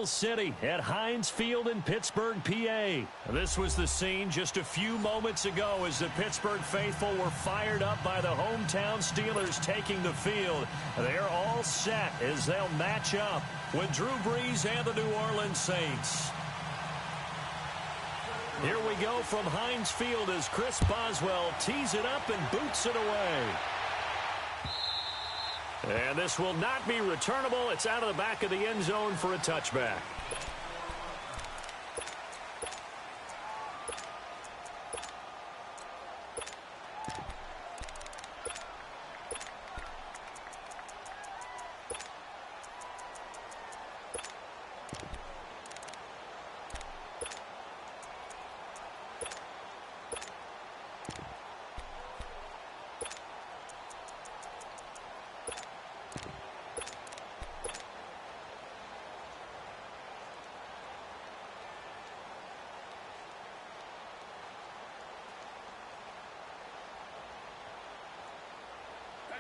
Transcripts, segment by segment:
City at Heinz Field in Pittsburgh, PA. This was the scene just a few moments ago as the Pittsburgh faithful were fired up by the hometown Steelers taking the field. They're all set as they'll match up with Drew Brees and the New Orleans Saints. Here we go from Heinz Field as Chris Boswell tees it up and boots it away. And this will not be returnable. It's out of the back of the end zone for a touchback.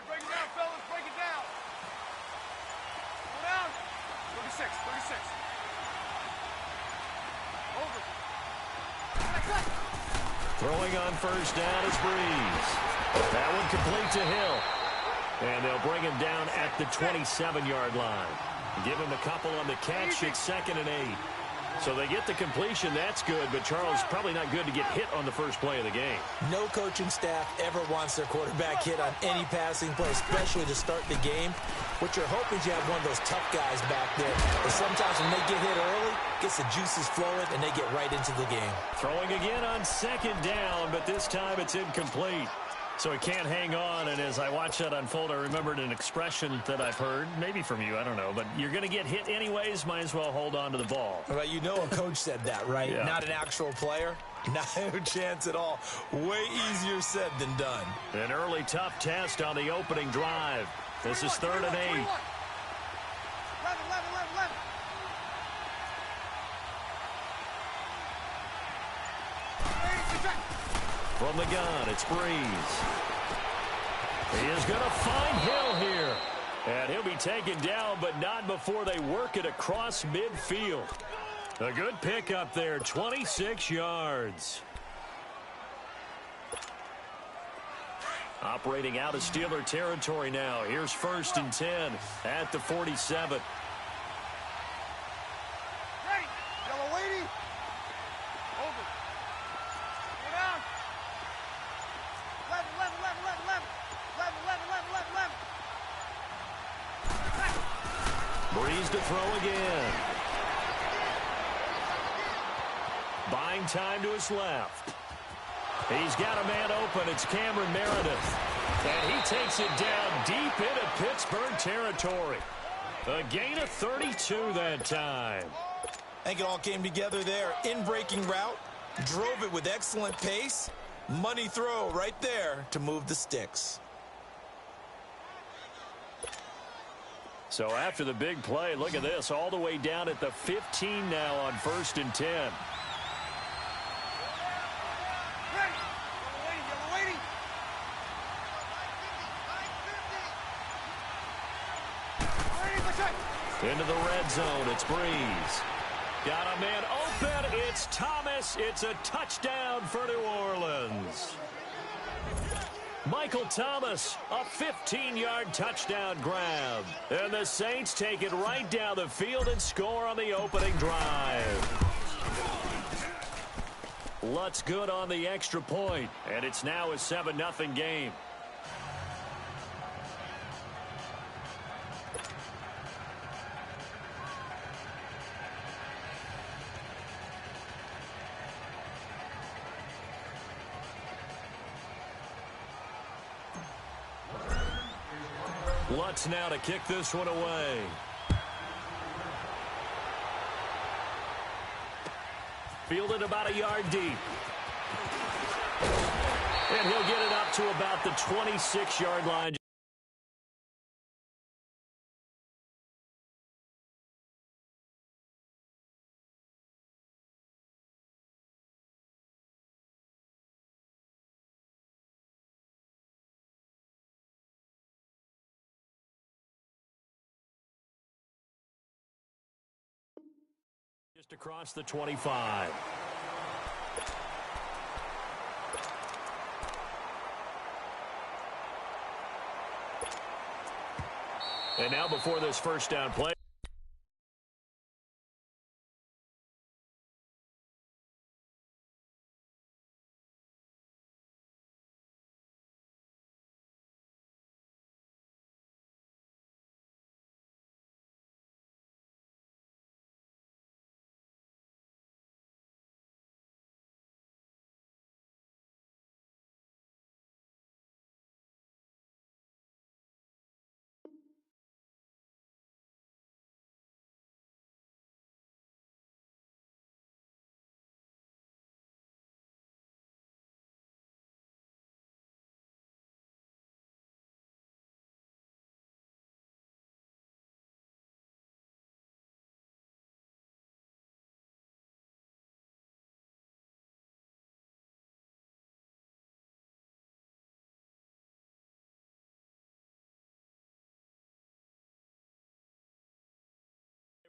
Break it down, fellas. Break it down. Go down. 36. 36. Over. Throwing on first down is Brees. That one complete to Hill. And they'll bring him down at the 27-yard line. Give him a couple on the catch. It's 2nd and 8. So they get the completion. That's good. But, Charles, probably not good to get hit on the first play of the game. No coaching staff ever wants their quarterback hit on any passing play, especially to start the game. What you're hoping is you have one of those tough guys back there. But sometimes when they get hit early, gets the juices flowing, and they get right into the game. Throwing again on 2nd down, but this time it's incomplete. So he can't hang on, and as I watch that unfold, I remembered an expression that I've heard, maybe from you, I don't know, but you're going to get hit anyways, might as well hold on to the ball. Well, you know a coach said that, right? Yeah. Not an actual player. No chance at all. Way easier said than done. An early tough test on the opening drive. This is 3rd and 8. 11. From the gun, it's Brees. He is going to find Hill here. And he'll be taken down, but not before they work it across midfield. A good pickup there, 26 yards. Operating out of Steeler territory now. Here's 1st and 10 at the 47. Yellow lady. Over. Go down. 11. 11. Brees to throw again. Buying time to his left. He's got a man open. It's Cameron Meredith. And he takes it down deep into Pittsburgh territory. A gain of 32 that time. I think it all came together there. In-breaking route. Drove it with excellent pace. Money throw right there to move the sticks. So after the big play, look at this. All the way down at the 15 now on 1st and 10. Yellow lady. Into the red zone, it's Brees. Got a man open, it's Thomas. It's a touchdown for New Orleans. Michael Thomas, a 15-yard touchdown grab. And the Saints take it right down the field and score on the opening drive. Lutz good on the extra point, and it's now a 7-0 game. Lutz now to kick this one away. Fielded about a yard deep. And he'll get it up to about the 26-yard line. Just across the 25. And now before this first down play.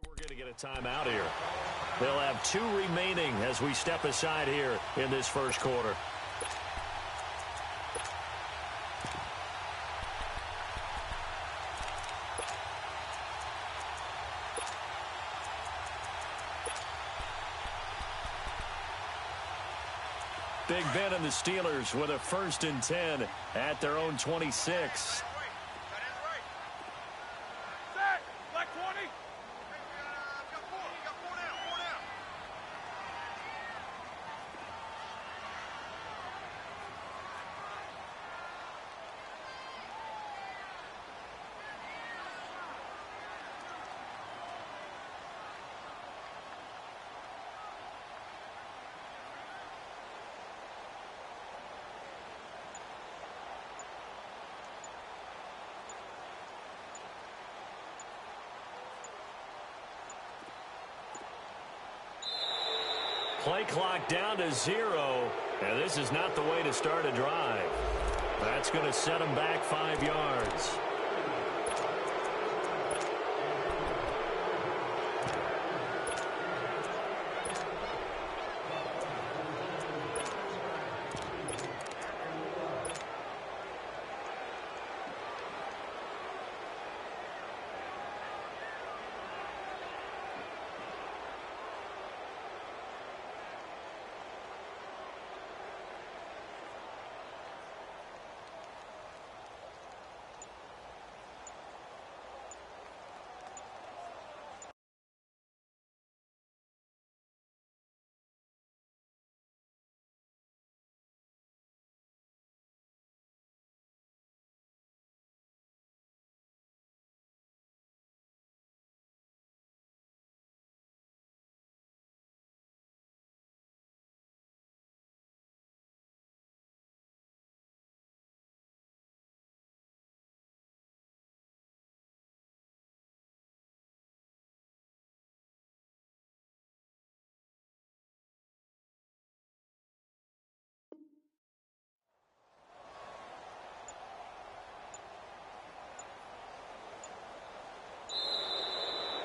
We're going to get a timeout here. They'll have 2 remaining as we step aside here in this first quarter. Big Ben and the Steelers with a 1st and 10 at their own 26. Play clock down to 0, and this is not the way to start a drive. That's going to set them back 5 yards.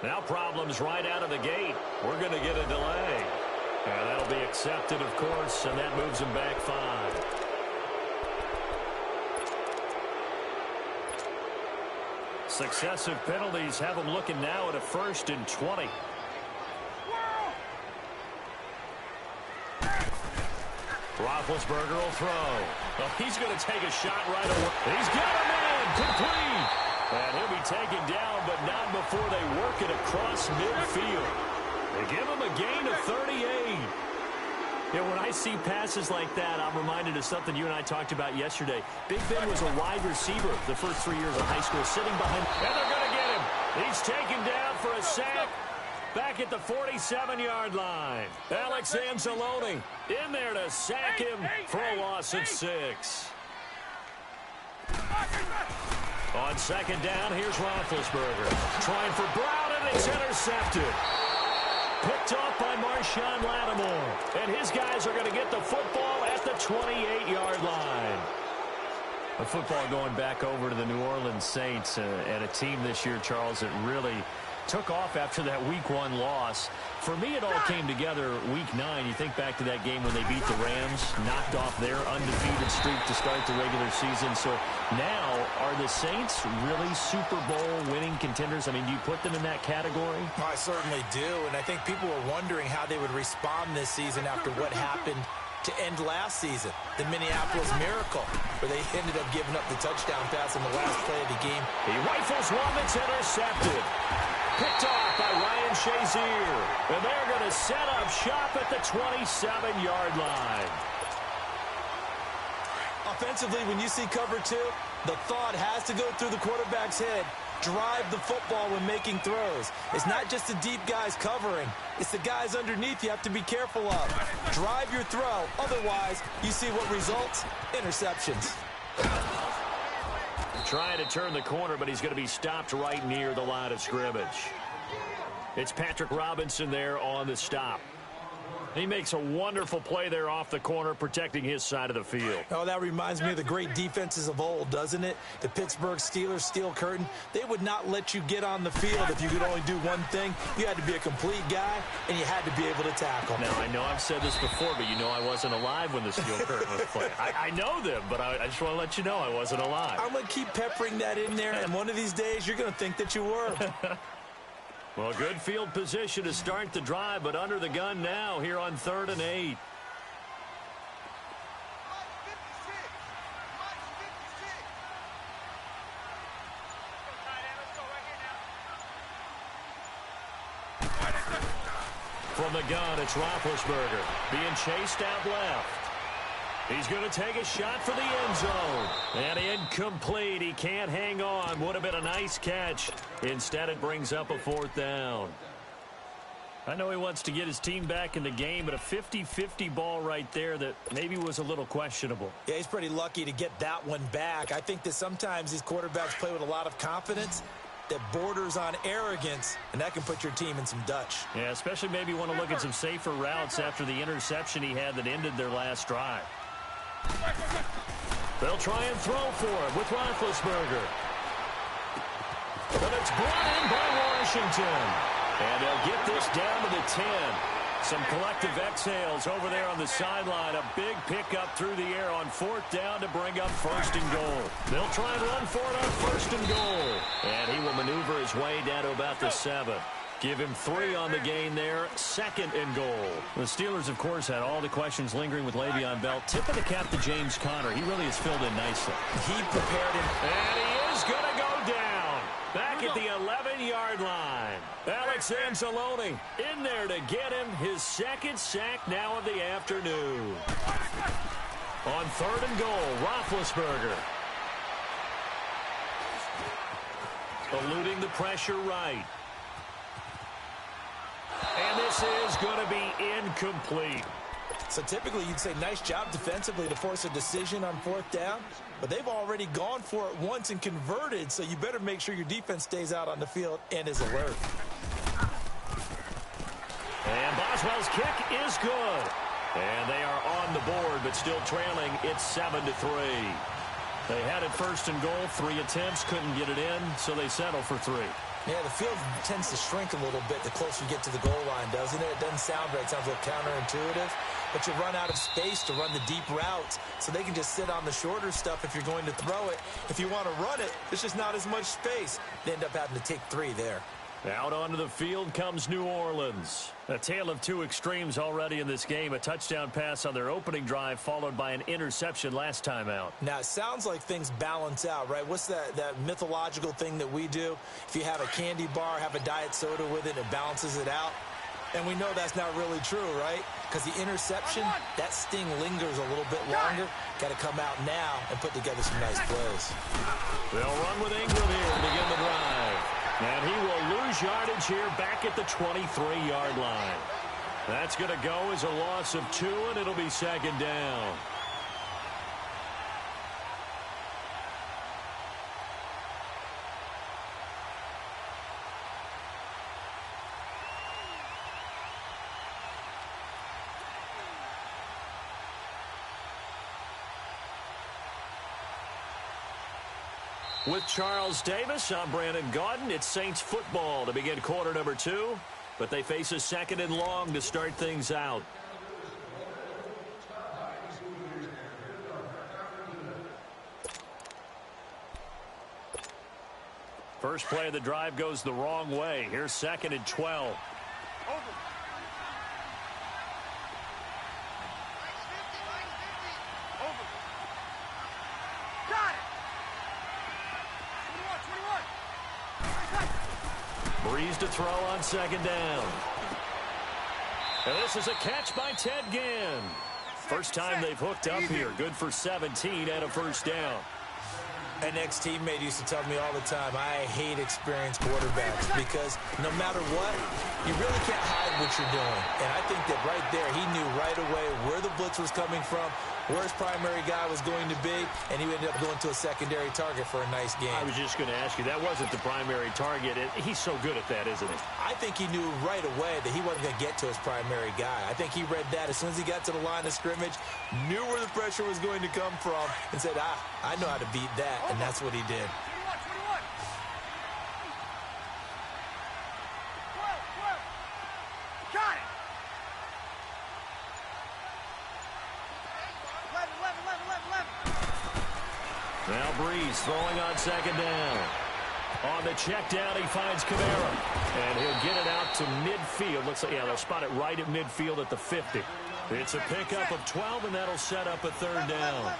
Now problems right out of the gate. We're going to get a delay. And that'll be accepted, of course, and that moves them back 5. Successive penalties have them looking now at a 1st and 20. Roethlisberger will throw. Oh, he's going to take a shot right away. He's got a man complete. And he'll be taken down, but not before they work it across midfield. They give him a gain of 38. Yeah, when I see passes like that, I'm reminded of something you and I talked about yesterday. Big Ben was a wide receiver the first 3 years of high school, sitting behind. And they're going to get him. He's taken down for a sack back at the 47-yard line. Alex Anzalone in there to sack him for a loss of 6. On 2nd down, here's Roethlisberger. Trying for Brown, and it's intercepted. Picked off by Marshawn Lattimore. And his guys are going to get the football at the 28-yard line. The football going back over to the New Orleans Saints and a team this year, Charles, that really took off after that Week 1 loss. For me, it all came together week 9. You think back to that game when they beat the Rams, knocked off their undefeated streak to start the regular season. So now, are the Saints really Super Bowl winning contenders? I mean, do you put them in that category? I certainly do, and I think people were wondering how they would respond this season after what happened to end last season, the Minneapolis Miracle, where they ended up giving up the touchdown pass on the last play of the game. He rifles one that's intercepted. Picked off by Ryan Shazier. And they're going to set up shop at the 27-yard line. Offensively, when you see cover 2, the thought has to go through the quarterback's head. Drive the football when making throws. It's not just the deep guys covering. It's the guys underneath you have to be careful of. Drive your throw. Otherwise, you see what results? Interceptions. Trying to turn the corner, but he's going to be stopped right near the line of scrimmage. It's Patrick Robinson there on the stop. He makes a wonderful play there off the corner, protecting his side of the field. Oh, that reminds me of the great defenses of old, doesn't it? The Pittsburgh Steelers steel curtain. They would not let you get on the field if you could only do one thing. You had to be a complete guy, and you had to be able to tackle. Now, I know I've said this before, but you know I wasn't alive when the steel curtain was played. I know them, but I just want to let you know I wasn't alive. I'm going to keep peppering that in there, and one of these days you're going to think that you were. Well, good field position to start the drive, but under the gun now here on 3rd and 8. From the gun, it's Roethlisberger being chased out left. He's going to take a shot for the end zone. And incomplete. He can't hang on. Would have been a nice catch. Instead, it brings up a 4th down. I know he wants to get his team back in the game, but a 50-50 ball right there that maybe was a little questionable. Yeah, he's pretty lucky to get that one back. I think that sometimes these quarterbacks play with a lot of confidence that borders on arrogance, and that can put your team in some Dutch. Yeah, especially maybe want to look at some safer routes after the interception he had that ended their last drive. They'll try and throw for it with Roethlisberger. But it's brought in by Washington. And they'll get this down to the 10. Some collective exhales over there on the sideline. A big pickup through the air on 4th down to bring up 1st and goal. They'll try and run for it on 1st and goal. And he will maneuver his way down to about the 7. Give him 3 on the gain there. 2nd and goal. The Steelers, of course, had all the questions lingering with Le'Veon Bell. Tip of the cap to James Conner. He really has filled in nicely. He prepared him. And he is going to go down. Back at the 11-yard line. Alex Anzalone in there to get him his 2nd sack now of the afternoon. On 3rd and goal, Roethlisberger. Eluding the pressure right. And this is going to be incomplete. So typically you'd say nice job defensively to force a decision on 4th down, but they've already gone for it once and converted, so you better make sure your defense stays out on the field and is alert. And Boswell's kick is good. And they are on the board, but still trailing. It's 7-3. They had it 1st and goal, 3 attempts, couldn't get it in, so they settle for 3. Yeah, the field tends to shrink a little bit the closer you get to the goal line, doesn't it? It doesn't sound right. It sounds a little counterintuitive. But you run out of space to run the deep routes, so they can just sit on the shorter stuff if you're going to throw it. If you want to run it, there's just not as much space. They end up having to take 3 there. Out onto the field comes New Orleans. A tale of 2 extremes already in this game. A touchdown pass on their opening drive, followed by an interception last time out. Now, it sounds like things balance out, right? What's that mythological thing that we do? If you have a candy bar, have a diet soda with it, it balances it out. And we know that's not really true, right? Because the interception, that sting lingers a little bit longer. Got to come out now and put together some nice plays. They'll run with Ingram here to begin the drive. And he will lose yardage here back at the 23-yard line. That's going to go as a loss of 2, and it'll be 2nd down. With Charles Davis, I'm Brandon Gaudin. It's Saints football to begin quarter number 2. but they face a 2nd and long to start things out. First play of the drive goes the wrong way. Here's 2nd and 12. Over. Over. Got it. 21. Breeze to throw on 2nd down. And this is a catch by Ted Ginn. First time they've hooked up here. Good for 17 and a first down. An ex-teammate used to tell me all the time, I hate experienced quarterbacks because no matter what, you really can't hide what you're doing. And I think that right there, he knew right away where the blitz was coming from, where his primary guy was going to be, and he ended up going to a secondary target for a nice game. I was just going to ask you, that wasn't the primary target. He's so good at that, isn't he? I think he knew right away that he wasn't going to get to his primary guy. I think he read that as soon as he got to the line of scrimmage, knew where the pressure was going to come from, and said, I know how to beat that, and that's what he did. 21. 12. Got it. 11. Now Breeze throwing on 2nd down. On the check down, he finds Kamara. And he'll get it out to midfield. Looks like, yeah, they'll spot it right at midfield at the 50. It's a pickup of 12, and that'll set up a 3rd down.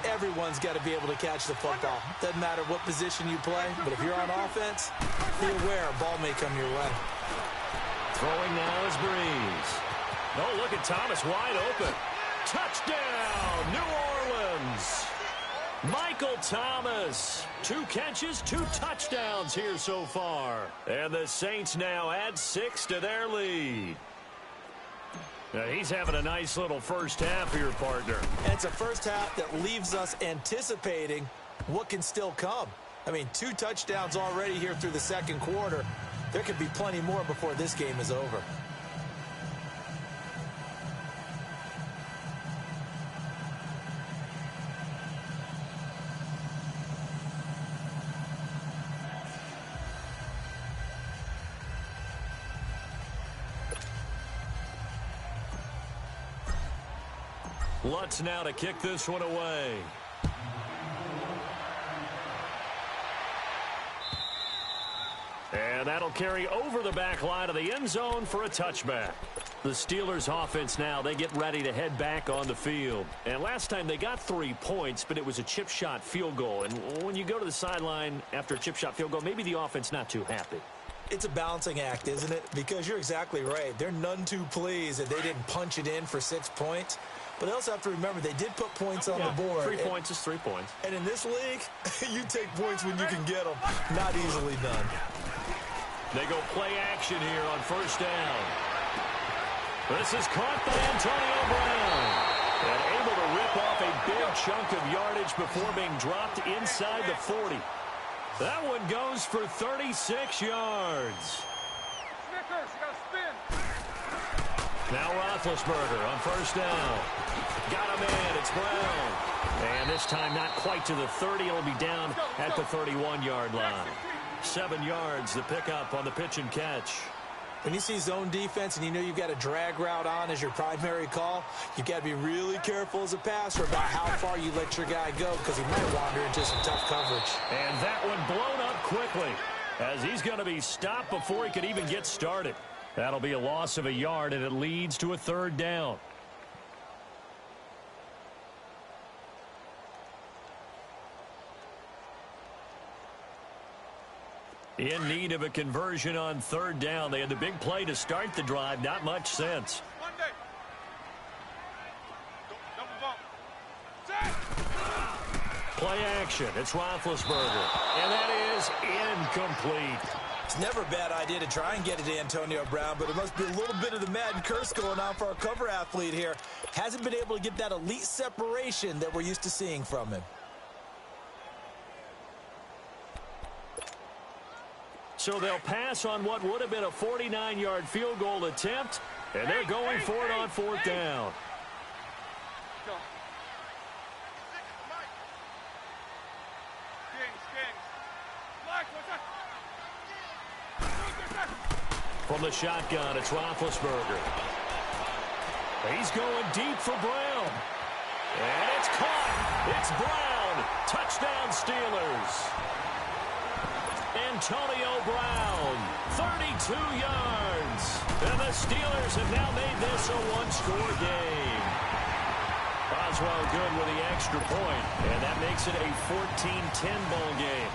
Everyone's got to be able to catch the football. Doesn't matter what position you play, but if you're on offense, be aware a ball may come your way. Throwing now is Breeze. Oh, look at Thomas wide open. Touchdown, New Orleans. Michael Thomas. 2 catches, 2 touchdowns here so far. And the Saints now add 6 to their lead. Now, he's having a nice little first half here, partner. And it's a first half that leaves us anticipating what can still come. I mean, 2 touchdowns already here through the 2nd quarter. There could be plenty more before this game is over. Lutz now to kick this one away. And that'll carry over the back line of the end zone for a touchback. The Steelers offense now, they get ready to head back on the field. And last time they got 3 points, but it was a chip shot field goal. And when you go to the sideline after a chip shot field goal, maybe the offense not too happy. It's a balancing act, isn't it? Because you're exactly right. They're none too pleased that they didn't punch it in for 6 points. But they also have to remember they did put points on the board. 3 points is 3 points. And in this league, you take points when you can get them. Not easily done. They go play action here on 1st down. This is caught by Antonio Brown. And able to rip off a big chunk of yardage before being dropped inside the 40. That one goes for 36 yards. Snickers, you got to spin. Now Roethlisberger on 1st down. Got him in. It's Brown. And this time not quite to the 30. It'll be down at the 31-yard line. 7 yards, the pickup on the pitch and catch. When you see zone defense and you know you've got a drag route on as your primary call, you've got to be really careful as a passer about how far you let your guy go because he might wander into some tough coverage. And that one blown up quickly as he's going to be stopped before he could even get started. That'll be a loss of a yard, and it leads to a 3rd down. In need of a conversion on 3rd down. They had the big play to start the drive. Not much sense. Monday. Double bump. Set. Play action. It's Roethlisberger. And that is incomplete. It's never a bad idea to try and get it to Antonio Brown, but it must be a little bit of the Madden curse going on for our cover athlete here. Hasn't been able to get that elite separation that we're used to seeing from him. So they'll pass on what would have been a 49-yard field goal attempt, and they're going for it on 4th down. Go. King. Black, what's that? From From the shotgun, it's Roethlisberger. He's going deep for Brown. And it's caught. It's Brown. Touchdown, Steelers. Antonio Brown, 32 yards. And the Steelers have now made this a one-score game. Boswell good with the extra point, and that makes it a 14-10 ball game.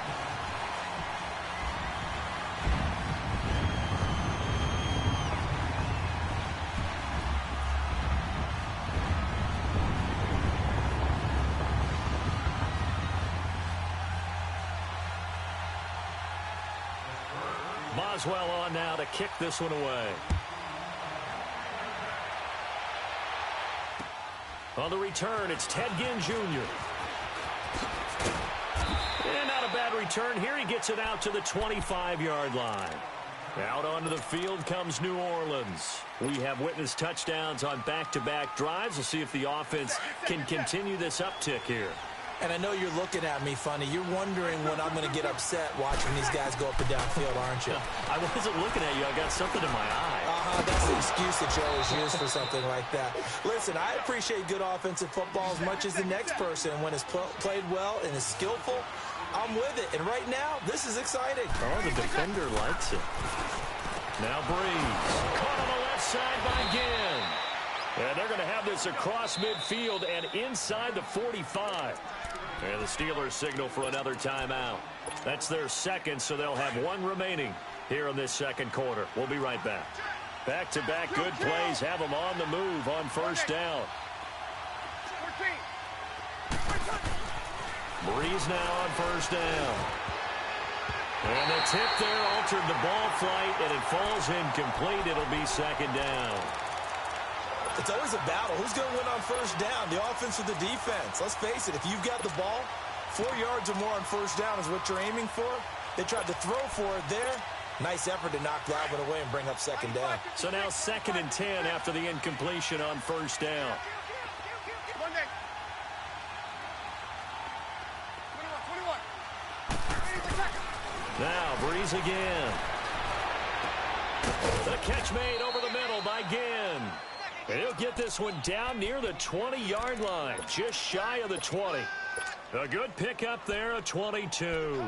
Boswell on now to kick this one away. On the return, it's Ted Ginn Jr. And not a bad return here. He gets it out to the 25-yard line. Out onto the field comes New Orleans. We have witnessed touchdowns on back-to-back drives. We'll see if the offense can continue this uptick here. And I know you're looking at me funny. You're wondering when I'm going to get upset watching these guys go up and down field, aren't you? I wasn't looking at you. I got something in my eye. That's the excuse that you always use for something like that. Listen, I appreciate good offensive football as much as the next person. When it's played well and is skillful, I'm with it. And right now, this is exciting. Oh, the defender likes it. Now Breeze. Caught on the left side by Ginn. And they're going to have this across midfield and inside the 45. And the Steelers signal for another timeout. That's their second, so they'll have one remaining here in this second quarter. We'll be right back. Back-to-back good plays have them on the move on first down. Breeze now on first down. And the tip there altered the ball flight, and it falls incomplete. It'll be second down. It's always a battle. Who's going to win on first down, the offense or the defense? Let's face it, if you've got the ball, 4 yards or more on first down is what you're aiming for. They tried to throw for it there. Nice effort to knock that one away and bring up second down. So now 2nd and 10 after the incompletion on first down. Now Breeze again. The catch made over the middle by Ginn. And he'll get this one down near the 20-yard line, just shy of the 20. A good pickup there, a 22.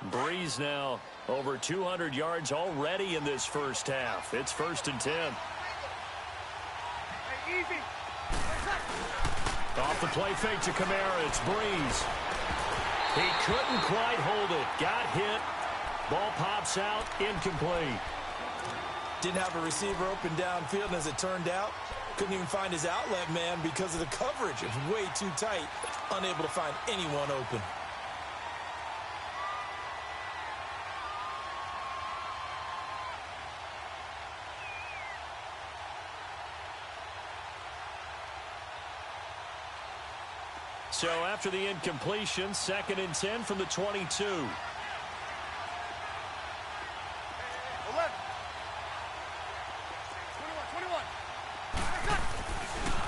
Breeze now over 200 yards already in this first half. It's 1st and 10. Hey, easy. Off the play fake to Kamara, it's Breeze. He couldn't quite hold it. Got hit. Ball pops out, incomplete. Didn't have a receiver open downfield, and as it turned out, couldn't even find his outlet man because of the coverage. It was way too tight, unable to find anyone open. So after the incompletion, 2nd and 10 from the 22. 11.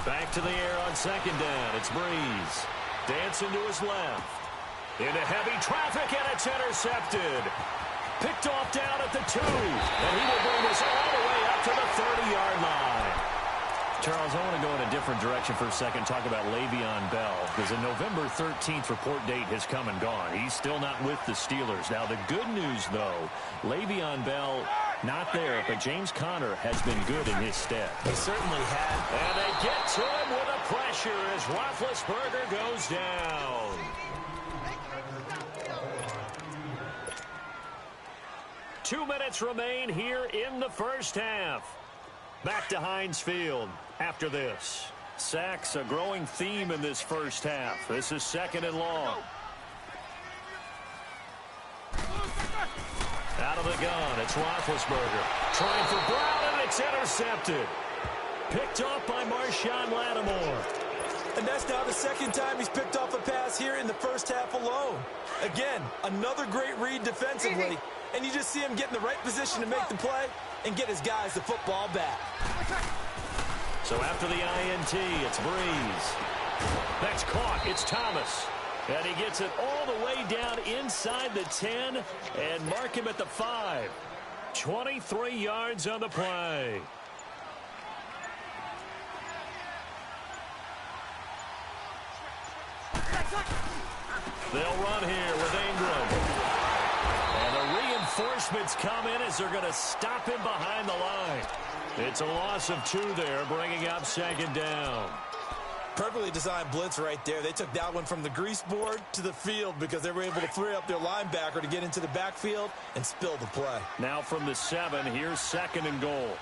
Back to the air on 2nd down. It's Breeze. Dancing to his left. Into heavy traffic, and it's intercepted. Picked off down at the 2. And he will bring this all the way up to the 30-yard line. Charles, I want to go in a different direction for a second, talk about Le'Veon Bell, because the November 13th report date has come and gone. He's still not with the Steelers. Now, the good news, though, Le'Veon Bell not there, but James Conner has been good in his stead. He certainly had. And they get to him with the pressure as Roethlisberger goes down. Two minutes remain here in the first half. Back to Heinz Field after this. Sacks, a growing theme in this first half. This is 2nd and long. Out of the gun, it's Roethlisberger. Trying for Brown, and it's intercepted. Picked off by Marshawn Lattimore. And that's now the 2nd time he's picked off a pass here in the first half alone. Again, another great read defensively. And you just see him get in the right position to make the play and get his guys the football back. So after the INT, it's Breeze. That's caught. It's Thomas. And he gets it all the way down inside the 10 and mark him at the 5. 23 yards on the play. They'll run here with Ingram. And the reinforcements come in as they're going to stop him behind the line. It's a loss of 2 there, bringing up second down. Perfectly designed blitz right there. They took that one from the grease board to the field because they were able to free up their linebacker to get into the backfield and spill the play. Now from the 7, here's second and goal.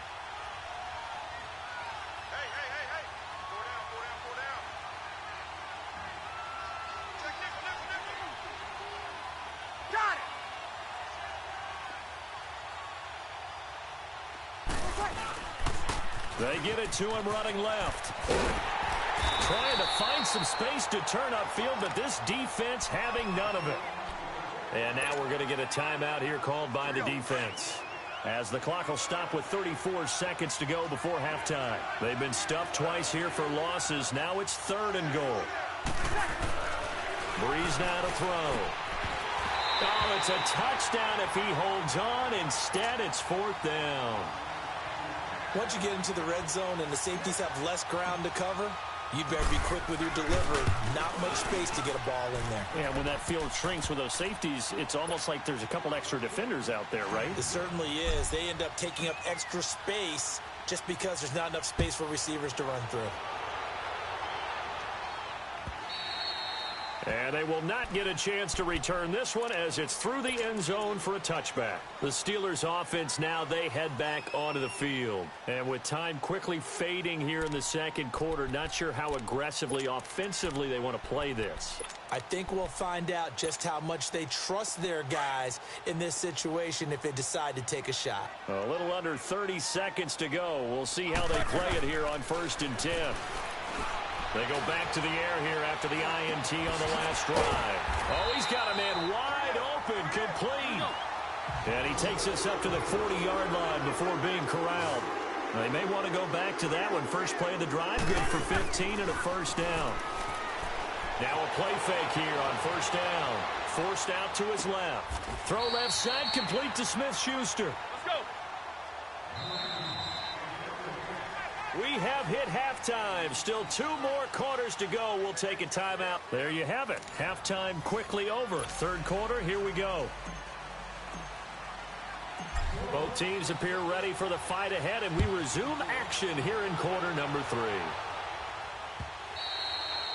They get it to him running left. Trying to find some space to turn upfield, but this defense having none of it. And now we're going to get a timeout here called by the defense, as the clock will stop with 34 seconds to go before halftime. They've been stuffed twice here for losses. Now it's third and goal. Breeze now to throw. Oh, it's a touchdown if he holds on. Instead, it's fourth down. Once you get into the red zone and the safeties have less ground to cover, you better be quick with your delivery. Not much space to get a ball in there. Yeah, when that field shrinks with those safeties, it's almost like there's a couple extra defenders out there, right? It certainly is. They end up taking up extra space just because there's not enough space for receivers to run through. And they will not get a chance to return this one as it's through the end zone for a touchback. The Steelers offense now, they head back onto the field. And with time quickly fading here in the second quarter, not sure how aggressively, offensively they want to play this. I think we'll find out just how much they trust their guys in this situation if they decide to take a shot. A little under 30 seconds to go. We'll see how they play it here on 1st and 10. They go back to the air here after the INT on the last drive. Oh, he's got a man wide open, complete. And he takes us up to the 40-yard line before being corralled. They may want to go back to that one. First play of the drive, good for 15 and a first down. Now a play fake here on first down. Forced out to his left. Throw left side, complete to Smith-Schuster. We have hit halftime. Still 2 more quarters to go. We'll take a timeout. There you have it. Halftime quickly over. Third quarter, here we go. Both teams appear ready for the fight ahead, and we resume action here in quarter number 3.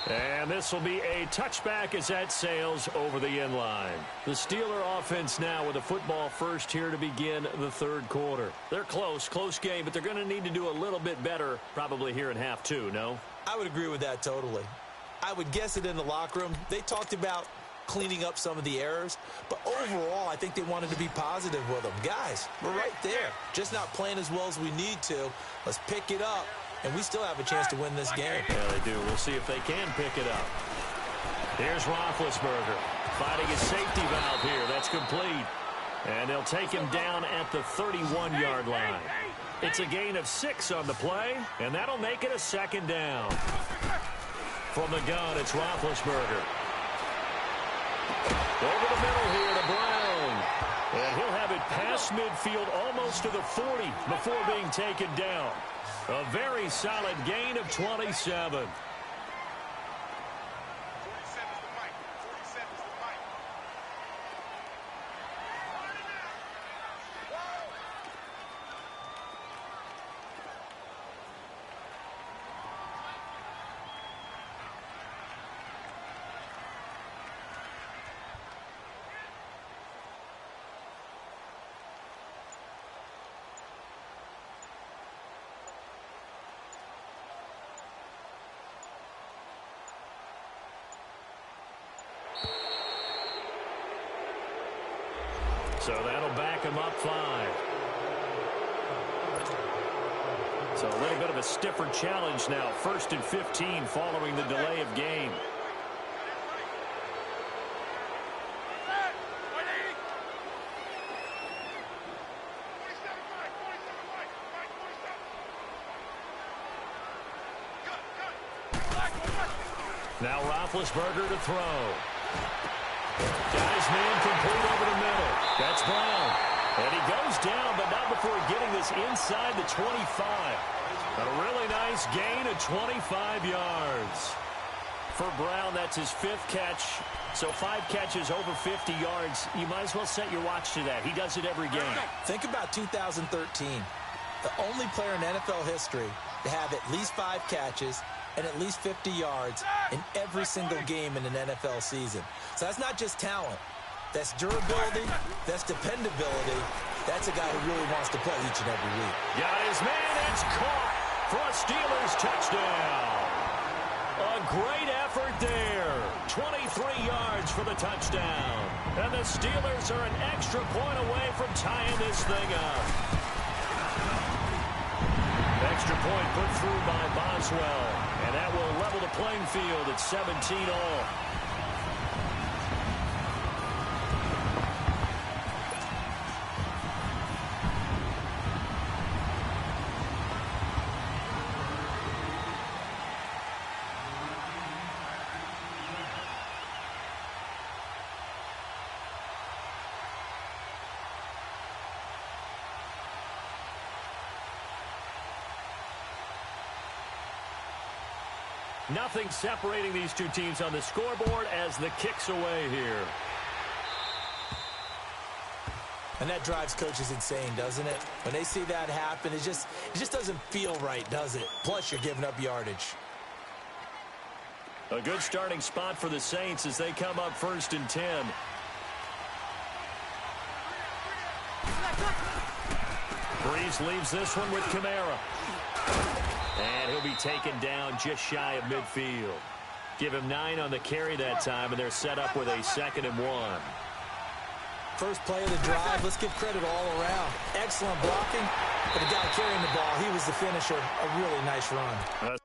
And this will be a touchback as that sails over the end line. The Steeler offense now with the football first here to begin the third quarter. They're close game, but they're going to need to do a little bit better probably here in half 2, no? I would agree with that totally. I would guess it in the locker room. They talked about cleaning up some of the errors, but overall, I think they wanted to be positive with them. Guys, we're right there. Just not playing as well as we need to. Let's pick it up. And we still have a chance to win this game. Yeah, they do. We'll see if they can pick it up. Here's Roethlisberger fighting his safety valve here. That's complete. And they'll take him down at the 31-yard line. It's a gain of 6 on the play, and that'll make it a second down. From the gun, it's Roethlisberger. Over the middle here to Brown. And he'll have it past midfield almost to the 40 before being taken down. A very solid gain of 27. So that'll back him up 5. So a little bit of a stiffer challenge now. 1st and 15 following the delay of game. Now Roethlisberger to throw. Got his man complete over the middle. That's Brown. And he goes down, but not before getting this inside the 25. A really nice gain of 25 yards. For Brown, that's his 5th catch. So 5 catches over 50 yards. You might as well set your watch to that. He does it every game. Think about 2013. The only player in NFL history to have at least 5 catches and at least 50 yards in every single game in an NFL season. So that's not just talent. That's durability. That's dependability. That's a guy who really wants to play each and every week. Got his man. It's caught for a Steelers touchdown. A great effort there. 23 yards for the touchdown. And the Steelers are an extra point away from tying this thing up. Extra point put through by Boswell. And that will level the playing field at 17 all. Nothing separating these two teams on the scoreboard as the kick's away here. And that drives coaches insane, doesn't it? When they see that happen, it just doesn't feel right, does it? Plus, you're giving up yardage. A good starting spot for the Saints as they come up 1st and 10. Breeze leaves this one with Kamara. And he'll be taken down just shy of midfield. Give him 9 on the carry that time, and they're set up with a 2nd and 1. First play of the drive, let's give credit all around. Excellent blocking, but the guy carrying the ball, he was the finisher. A really nice run.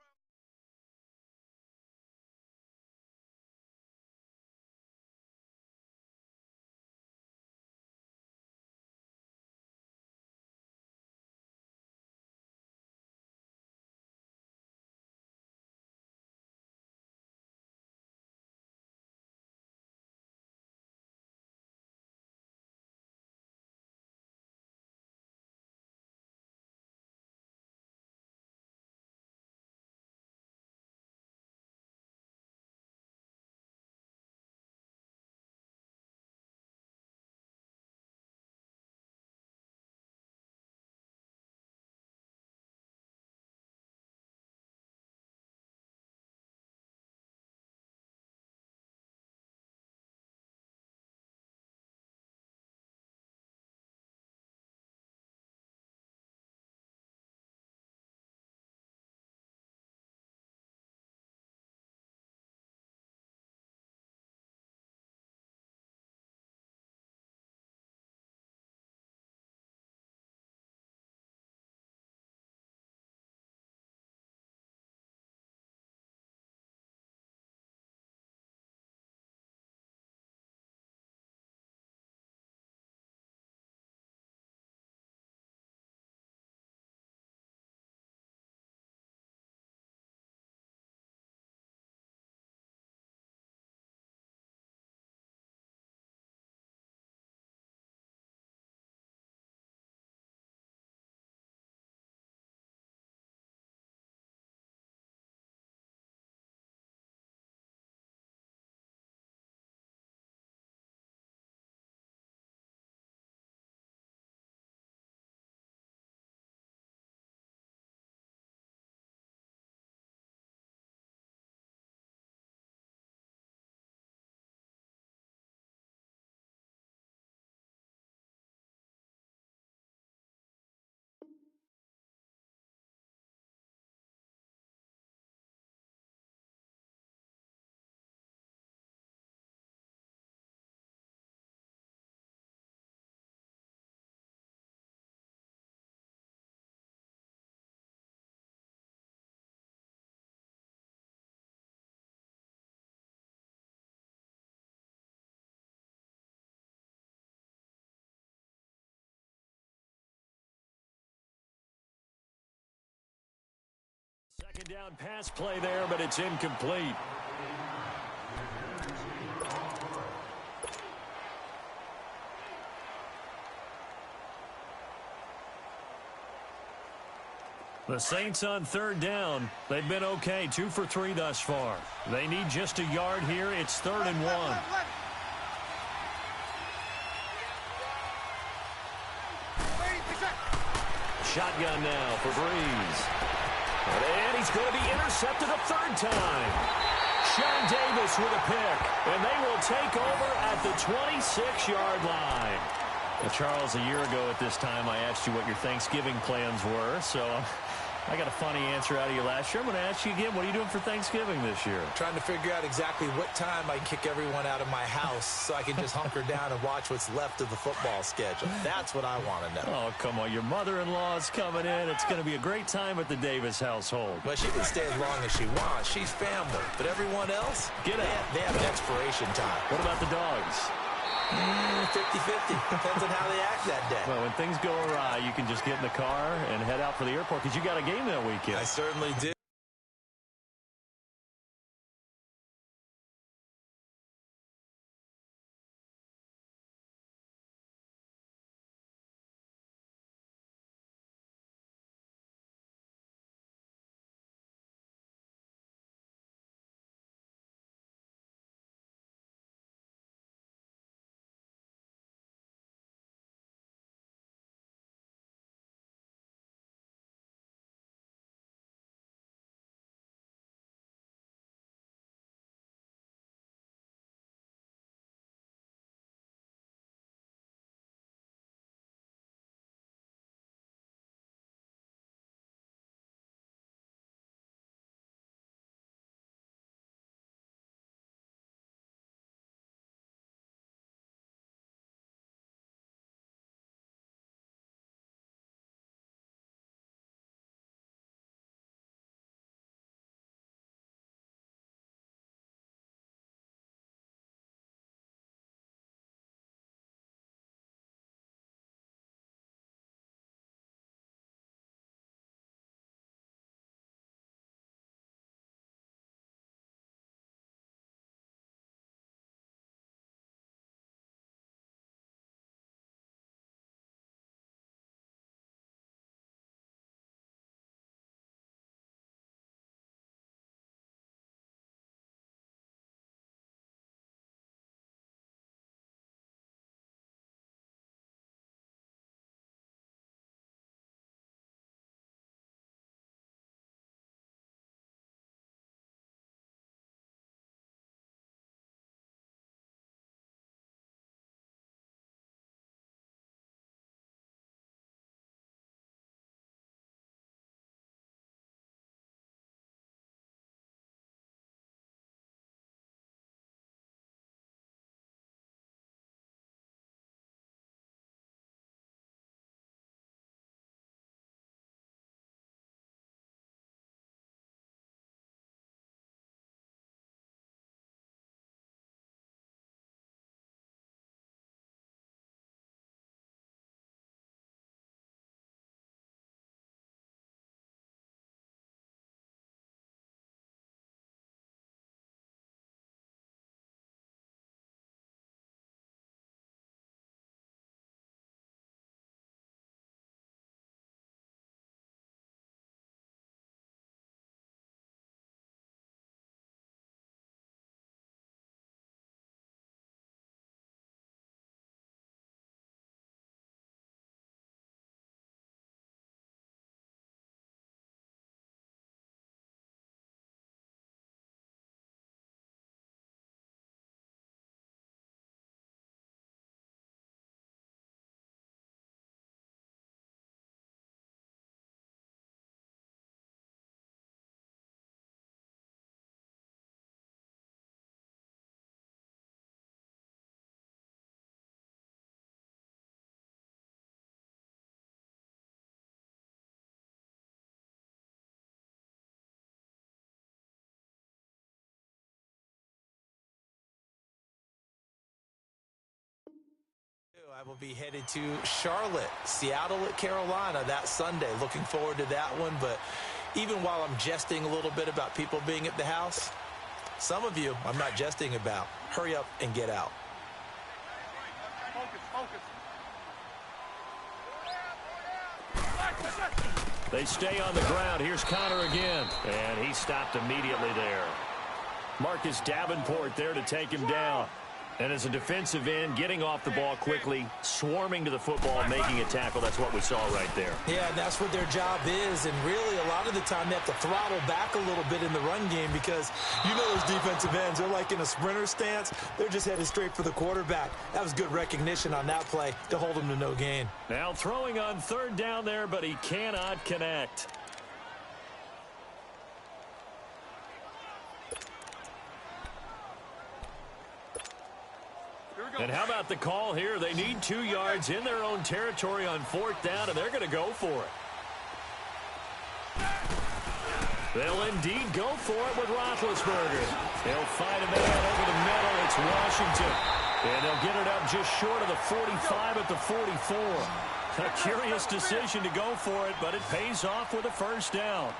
Second down pass play there, but it's incomplete. The Saints on third down. They've been okay, 2 for 3 thus far. They need just a yard here. It's 3rd and 1. Shotgun now for Breeze. And he's going to be intercepted a 3rd time. Sean Davis with a pick. And they will take over at the 26-yard line. Now, Charles, a year ago at this time, I asked you what your Thanksgiving plans were. So I got a funny answer out of you last year. I'm going to ask you again, what are you doing for Thanksgiving this year? Trying to figure out exactly what time I can kick everyone out of my house so I can just hunker down and watch what's left of the football schedule. That's what I want to know. Oh, come on. Your mother-in-law is coming in. It's going to be a great time at the Davis household. Well, she can stay as long as she wants. She's family. But everyone else, get out. They have an expiration time. What about the dogs? 50-50. Depends on how they act that day. Well, when things go awry, you can just get in the car and head out for the airport because you got a game that weekend. I certainly do. I will be headed to Charlotte, Seattle at Carolina that Sunday. Looking forward to that one. But even while I'm jesting a little bit about people being at the house, some of you I'm not jesting about. Hurry up and get out. Focus. They stay on the ground. Here's Connor again. And he stopped immediately there. Marcus Davenport there to take him down. And as a defensive end, getting off the ball quickly, swarming to the football, making a tackle. That's what we saw right there. Yeah, and that's what their job is. And really, a lot of the time, they have to throttle back a little bit in the run game because you know those defensive ends, they're like in a sprinter stance. They're just headed straight for the quarterback. That was good recognition on that play to hold him to no gain. Now throwing on third down there, but he cannot connect. And how about the call here? They need 2 yards in their own territory on fourth down, and they're going to go for it. They'll indeed go for it with Roethlisberger. They'll find a man over the middle. It's Washington. And they'll get it up just short of the 45 at the 44. A curious decision to go for it, but it pays off with a first down.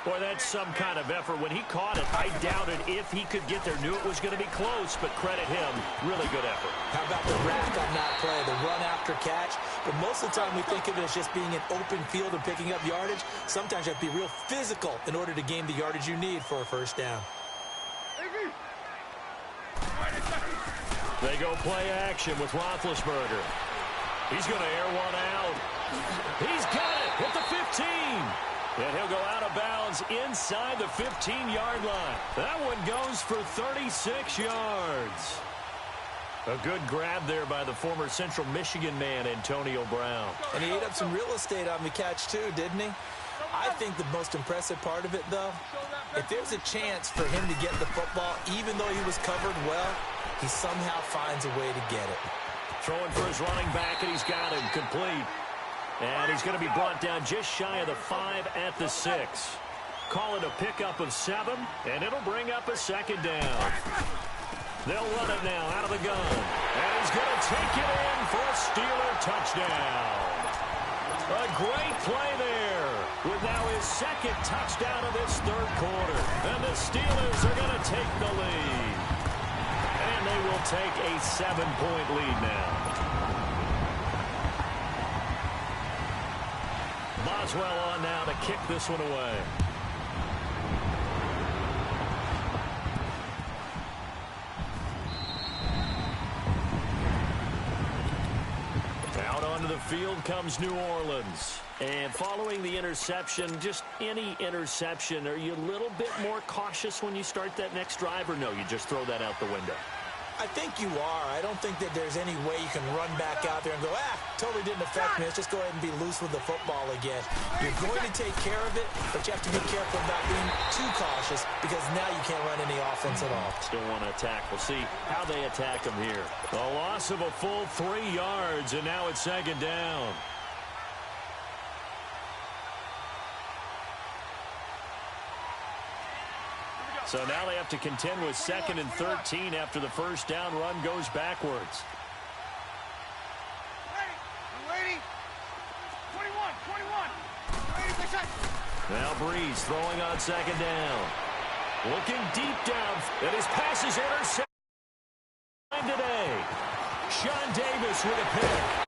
Boy, that's some kind of effort. When he caught it, I doubted if he could get there. Knew it was going to be close, but credit him. Really good effort. How about the rack on that play, the run after catch? But most of the time we think of it as just being an open field and picking up yardage. Sometimes you have to be real physical in order to gain the yardage you need for a first down. They go play action with Roethlisberger. He's going to air one out. He's got it at the 15. And he'll go out of bounds inside the 15-yard line. That one goes for 36 yards. A good grab there by the former Central Michigan man, Antonio Brown. And he ate up some real estate on the catch, too, didn't he? I think the most impressive part of it, though, if there's a chance for him to get the football, even though he was covered well, he somehow finds a way to get it. Throwing for his running back, and he's got him complete. And he's going to be brought down just shy of the 5 at the 6. Call it a pickup of 7, and it'll bring up a second down. They'll run it now out of the gun. And he's going to take it in for a Steeler touchdown. A great play there with now his second touchdown of this third quarter. And the Steelers are going to take the lead. And they will take a 7-point lead now. Boswell on now to kick this one away. Out onto the field comes New Orleans. And following the interception, just any interception, are you a little bit more cautious when you start that next drive, or no, you just throw that out the window? I think you are. I don't think that there's any way you can run back out there and go, totally didn't affect me. Let's just go ahead and be loose with the football again. You're going to take care of it, but you have to be careful about being too cautious because now you can't run any offense at all. Still want to attack. We'll see how they attack him here. A loss of a full 3 yards, and now it's second down. So now they have to contend with 2nd and 13 after the first down run goes backwards. Ready? 21. Now Breeze throwing on second down. Looking deep down, and his pass is intercepted today. Sean Davis with a pick.